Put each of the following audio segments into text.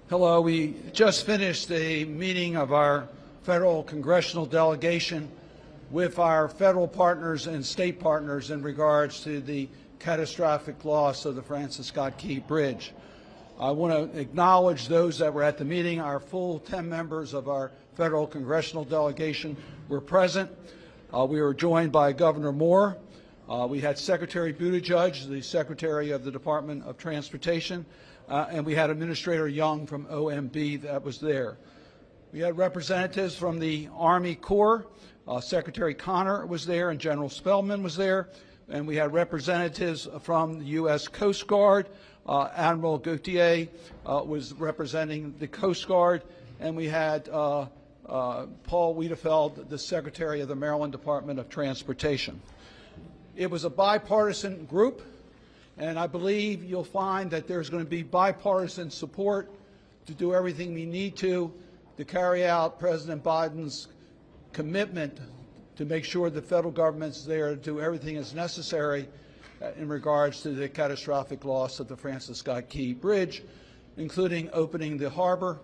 Hello. We just finished a meeting of our federal congressional delegation with our federal partners and state partners in regards to the catastrophic loss of the Francis Scott Key Bridge. I want to acknowledge those that were at the meeting. Our full 10 members of our federal congressional delegation were present. We were joined by Governor Moore. We had Secretary Buttigieg, the Secretary of the Department of Transportation, and we had Administrator Young from OMB that was there. We had representatives from the Army Corps. Secretary Connor was there and General Spellman was there. And we had representatives from the U.S. Coast Guard. Admiral Gautier was representing the Coast Guard. And we had Paul Wiedefeld, the Secretary of the Maryland Department of Transportation. It was a bipartisan group, and I believe you'll find that there's going to be bipartisan support to do everything we need to carry out President Biden's commitment to make sure the federal government's there to do everything as necessary in regards to the catastrophic loss of the Francis Scott Key Bridge, including opening the harbor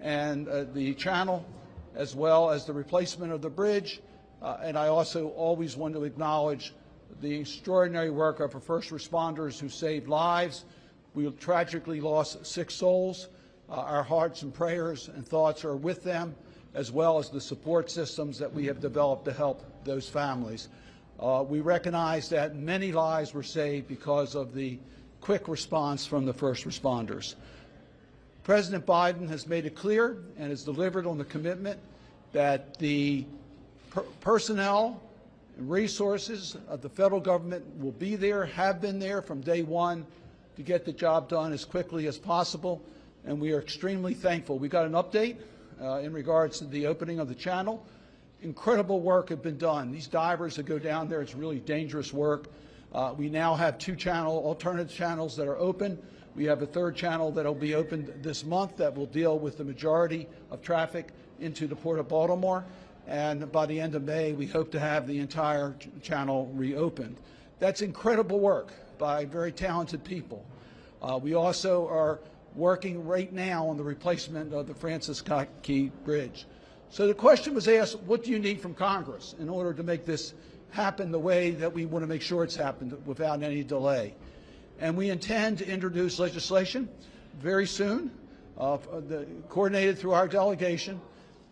and the channel, as well as the replacement of the bridge. And I also always want to acknowledge the extraordinary work of our first responders who saved lives. We tragically lost 6 souls. Our hearts and prayers and thoughts are with them, as well as the support systems that we have developed to help those families. We recognize that many lives were saved because of the quick response from the first responders. President Biden has made it clear and has delivered on the commitment that the personnel and resources of the federal government will be there, have been there from day one to get the job done as quickly as possible, and we are extremely thankful. We got an update in regards to the opening of the channel. Incredible work has been done. These divers that go down there, it's really dangerous work. We now have 2 alternative channels that are open. We have a 3rd channel that will be opened this month that will deal with the majority of traffic into the Port of Baltimore. And by the end of May, we hope to have the entire channel reopened. That's incredible work by very talented people. We also are working right now on the replacement of the Francis Scott Key Bridge. So the question was asked, what do you need from Congress in order to make this happen the way that we want to make sure it's happened without any delay? And we intend to introduce legislation very soon, coordinated through our delegation,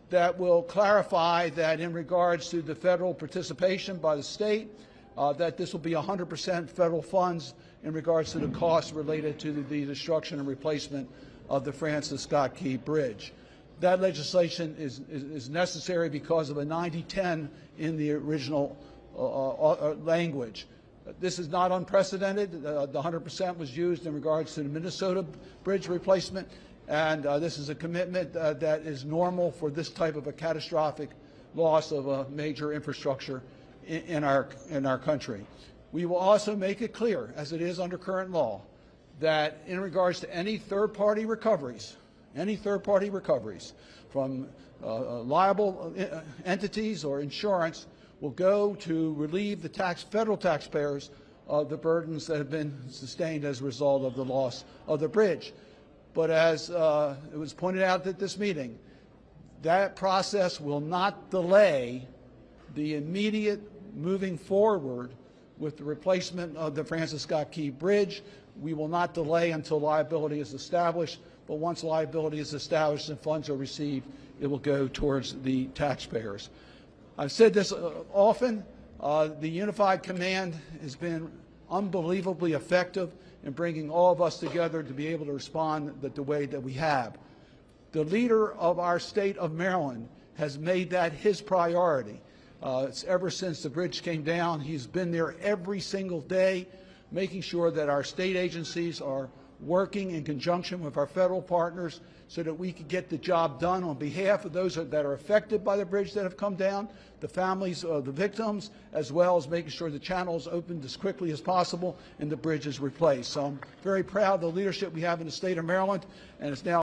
that will clarify that in regards to the federal participation by the state, that this will be 100% federal funds in regards to the costs related to the destruction and replacement of the Francis Scott Key Bridge. That legislation is necessary because of a 90-10 in the original language. This is not unprecedented. The 100% was used in regards to the Minnesota bridge replacement. And this is a commitment that is normal for this type of a catastrophic loss of a major infrastructure in our country. We will also make it clear, as it is under current law, that in regards to any third-party recoveries from liable entities or insurance will go to relieve the federal taxpayers of the burdens that have been sustained as a result of the loss of the bridge. But as it was pointed out at this meeting, that process will not delay the immediate moving forward with the replacement of the Francis Scott Key Bridge. We will not delay until liability is established, but once liability is established and funds are received, it will go towards the taxpayers. I've said this often, the Unified Command has been unbelievably effective in bringing all of us together to be able to respond the way that we have. The leader of our state of Maryland has made that his priority. It's ever since the bridge came down, he's been there every single day, making sure that our state agencies are working in conjunction with our federal partners so that we can get the job done on behalf of those that are affected by the bridge that have come down, the families of the victims, as well as making sure the channel is opened as quickly as possible and the bridge is replaced. So I'm very proud of the leadership we have in the state of Maryland, and it's now